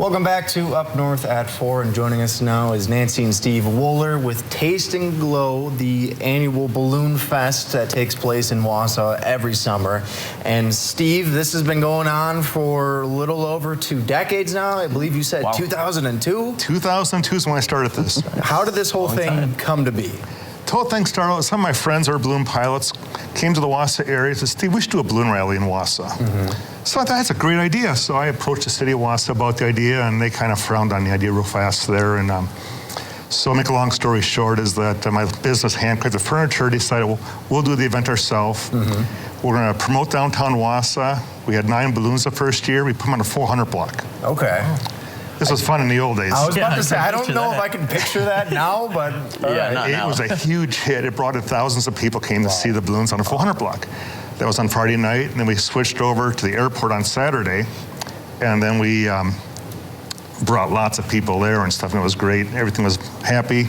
Welcome back to Up North at 4, and joining us now is Nancy and Steve Woller with Taste and Glow, the annual balloon fest that takes place in Wausau every summer. And Steve, this has been going on for a little over 2 decades now. I believe you said 2002? 2002 is when I started this. How did this whole thing come to be? The whole thing started with some of my friends who are balloon pilots, came to the Wausau area and said, Steve, we should do a balloon rally in Wausau. So I thought that's a great idea. So I approached the city of Wausau about the idea, and they kind of frowned on the idea real fast there. And so, make a long story short, is that my business, Handcrafted Furniture, decided, well, we'll do the event ourselves. We're going to promote downtown Wausau. We had 9 balloons the first year. We put them on a 400 block. Okay. This was fun in the old days. I was about to say, I don't know if I can picture that now, but it was a huge hit. It brought in thousands of people came to see the balloons on a 400 block. That was on Friday night, and then we switched over to the airport on Saturday, and then we brought lots of people there and stuff, and it was great. Everything was happy.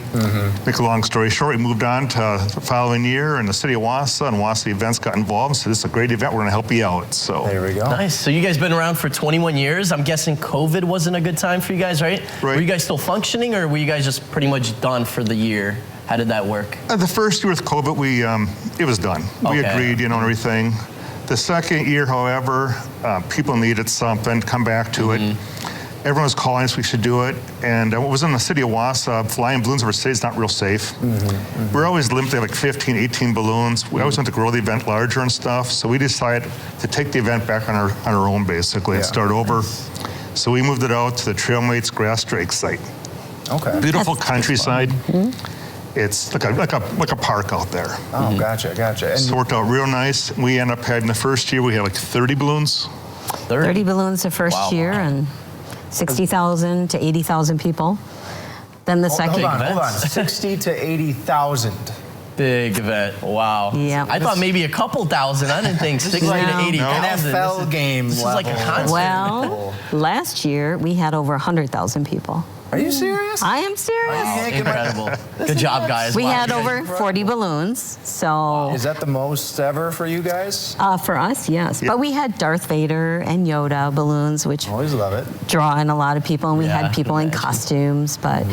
Make a long story short, we moved on to the following year, and the city of Wausau and Wausau Events got involved, so this is a great event. We're going to help you out. So there we go. Nice. So you guys been around for 21 years. I'm guessing COVID wasn't a good time for you guys, right? Right. Were you guys still functioning, or were you guys just pretty much done for the year? How did that work? The first year with COVID, it was done. We agreed, and everything. The second year, however, people needed something to come back to it. Everyone was calling us we should do it, and what was in the city of Wausau, flying balloons over city is not real safe. We're always limited to like 15, 18 balloons. We always want to grow the event larger and stuff, so we decided to take the event back on our own, basically, and start over. So we moved it out to the Trailmates Grass Drake site. Okay. Beautiful countryside. It's like a park out there. Oh, gotcha. And so it worked out real nice. We ended up having the first year, we had like 30 balloons. 30 balloons the first year, and 60,000 to 80,000 people. Then the second. Hold on. 60 to 80,000. Big event. Wow. Yeah. I thought maybe a couple thousand. I didn't think 60 to 80,000. NFL game This is like a concert. Well, last year we had over 100,000 people. Are you serious? I am serious. Incredible. Good job, guys. We Wow. had over 40 balloons, so. Is that the most ever for you guys? For us, yes. But we had Darth Vader and Yoda balloons, which Always love it. draw in a lot of people, and we had people in costumes. But,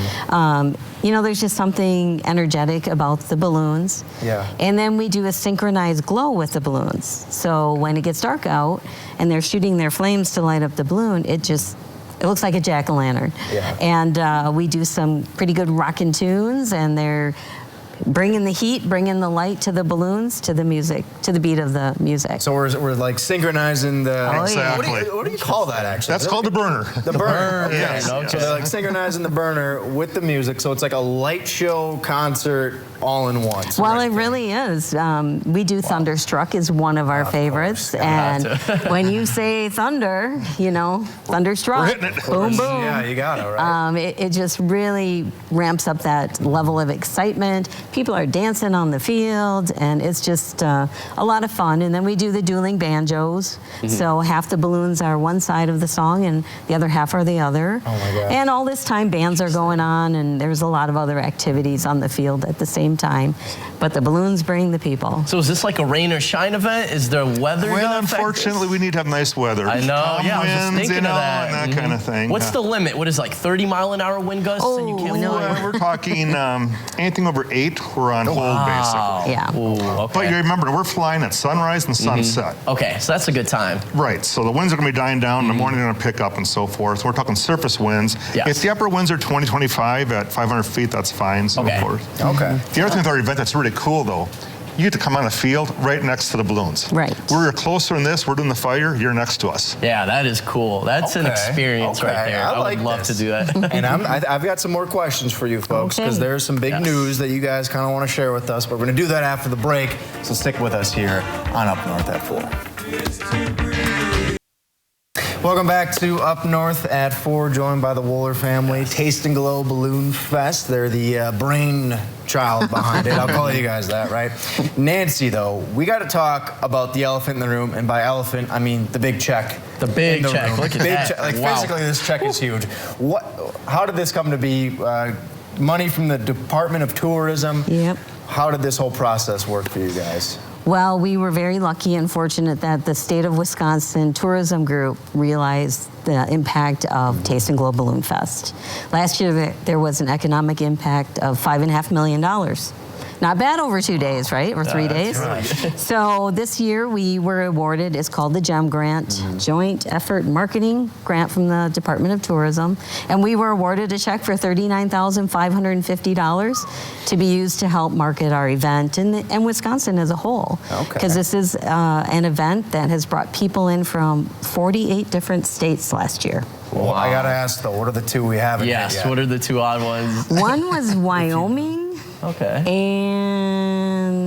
you know, there's just something energetic about the balloons. Yeah. And then we do a synchronized glow with the balloons. So when it gets dark out and they're shooting their flames to light up the balloon, it looks like a jack-o'-lantern. Yeah. And we do some pretty good rockin' tunes, and they're bringing the heat, bringing the light to the balloons, to the music, to the beat of the music. So we're like synchronizing the... Exactly. What do you call that, actually? That's called the burner. The burner. Okay. Yes. So they're like synchronizing the burner with the music, so it's like a light show concert all in one. Well, it really is. We do Thunderstruck is one of our favorites. And when you say thunder, you know, Thunderstruck, We're hitting it. boom, boom. Yeah, you got it, right? It just really ramps up that level of excitement. People are dancing on the field, and it's just a lot of fun. And then we do the dueling banjos. So half the balloons are one side of the song, and the other half are the other. Oh, my God. And all this time, bands are going on, and there's a lot of other activities on the field at the same time. But the balloons bring the people. So is this like a rain or shine event? Is there weather? Well, unfortunately, we need to have nice weather. I know. Calm I was just winds, thinking of that. and that kind of thing. What's the limit? What is like 30 mile an hour wind gusts? And you can't fly? We're talking anything over 8, we're on hold, basically. Yeah. Ooh, okay. But you remember, we're flying at sunrise and sunset. Okay, so that's a good time. Right, so the winds are going to be dying down, in the morning they're going to pick up and so forth. We're talking surface winds. Yes. If the upper winds are 20, 25 at 500 feet, that's fine, so forth. Okay. The other thing with our event that's really cool, though, you get to come on the field right next to the balloons. Right. We're closer in this, we're doing the fire, you're next to us. Yeah, that is cool. That's an experience right there. I would love to do that. And I've got some more questions for you folks, because there's some big news that you guys kind of want to share with us, but we're going to do that after the break, so stick with us here on Up North at 4. Welcome back to Up North at 4, joined by the Woller family. Taste and Glow Balloon Fest. They're the brain child behind it. I'll call you guys that, right? Nancy, though, we got to talk about the elephant in the room, and by elephant, I mean the big check. The big check. Room. Look at that. Like, wow. Physically, this check is huge. How did this come to be? Money from the Department of Tourism. Yep. How did this whole process work for you guys? Well, we were very lucky and fortunate that the state of Wisconsin Tourism Group realized the impact of Taste and Glow Balloon Fest. Last year, there was an economic impact of $5.5 million. Not bad over 2 days, right? Or 3 days. Right. So this year we were awarded, it's called the GEM Grant, Joint Effort Marketing Grant from the Department of Tourism. And we were awarded a check for $39,550 to be used to help market our event and Wisconsin as a whole. Because this is an event that has brought people in from 48 different states last year. Well, I got to ask, though, what are the two we haven't Yes, hit yet? what are the two odd ones? One was Wyoming. Okay.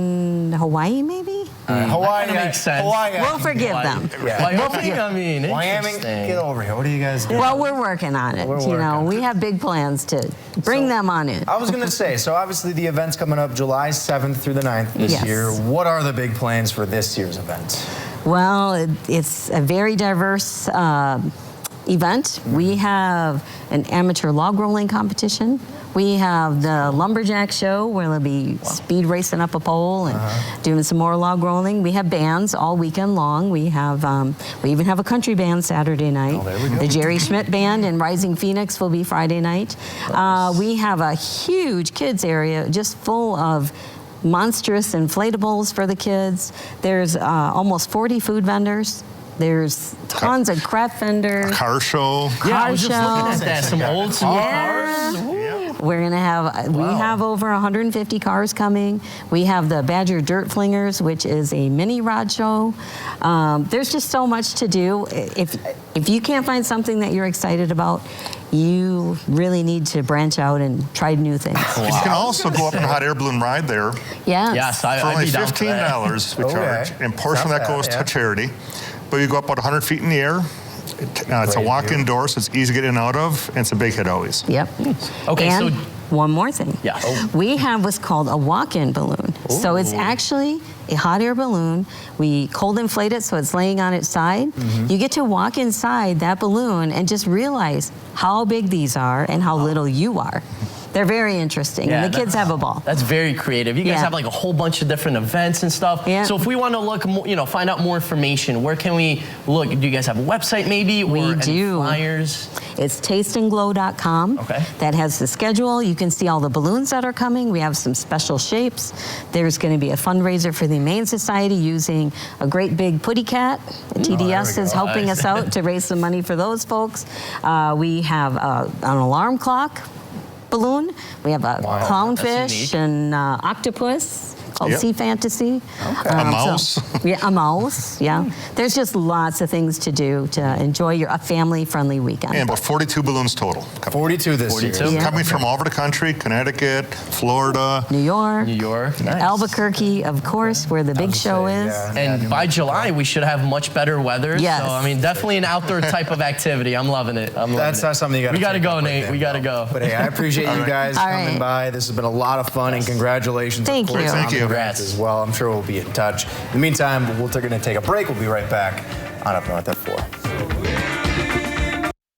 And Hawaii, maybe? Hawaii That makes sense. Hawaii. We'll forgive them. Yeah. Wyoming, I mean, Wyoming, interesting. get over here. What are you guys doing? Well, we're working on it. We're You know, working. we have big plans to bring them on in. I was going to say, so obviously the event's coming up July 7th through the 9th this Yes. year. What are the big plans for this year's event? Well, it's a very diverse event. We have an amateur log rolling competition. We have the lumberjack show where they'll be speed racing up a pole and doing some more log rolling. We have bands all weekend long. We have we even have a country band Saturday night. Oh, there we go. The Jerry Schmidt Band and Rising Phoenix will be Friday night. We have a huge kids area just full of monstrous inflatables for the kids. There's almost 40 food vendors. There's tons of craft vendors. Car show. Yeah, I was just looking show. at that. Some old school cars. We're gonna have, we have over 150 cars coming. We have the Badger Dirt Flingers, which is a mini rod show. There's just so much to do. If you can't find something that you're excited about, you really need to branch out and try new things. You can also go up on a hot air balloon ride there. Yes. Yes, For I'd only be down for that. $15 we Okay. charge, and portion of that Not goes bad, to charity. But you go up about 100 feet in the air. It's a Great walk-in view. door, so it's easy to get in and out of, and it's a big hit always. Yep. Okay, and so one more thing. Yes. We have what's called a walk-in balloon. So it's actually a hot air balloon. We cold inflate it so it's laying on its side. You get to walk inside that balloon and just realize how big these are and how little you are. They're very interesting, Yeah, and the kids have a ball. That's very creative. You guys Yeah. have like a whole bunch of different events and stuff. Yeah. So if we want to look, find out more information, where can we look? Do you guys have a website maybe? We or any do. flyers? It's tasteandglow.com. Okay. That has the schedule. You can see all the balloons that are coming. We have some special shapes. There's going to be a fundraiser for the Humane Society using a great big putty cat. TDS is helping us out to raise some money for those folks. We have an alarm clock balloon. We have a clownfish and octopus called Yep. Sea Fantasy. A mouse. A mouse, yeah. There's just lots of things to do to enjoy a family-friendly weekend. And about 42 balloons total. 42 this 42. year. Yeah. Coming from all over the country, Connecticut, Florida. New York, New York. Nice. Albuquerque, of course, where the big show is. And by July, we should have much better weather. Yes. So, I mean, definitely an outdoor type of activity. I'm loving it. That's not something you got to We got to go, Nate. We got to go. But hey, I appreciate you guys All coming right. by. This has been a lot of fun, and congratulations. Thank of course, you. on Thank the you. event Congrats. as well. I'm sure we'll be in touch. In the meantime, we're going to take a break. We'll be right back on Up North at 4.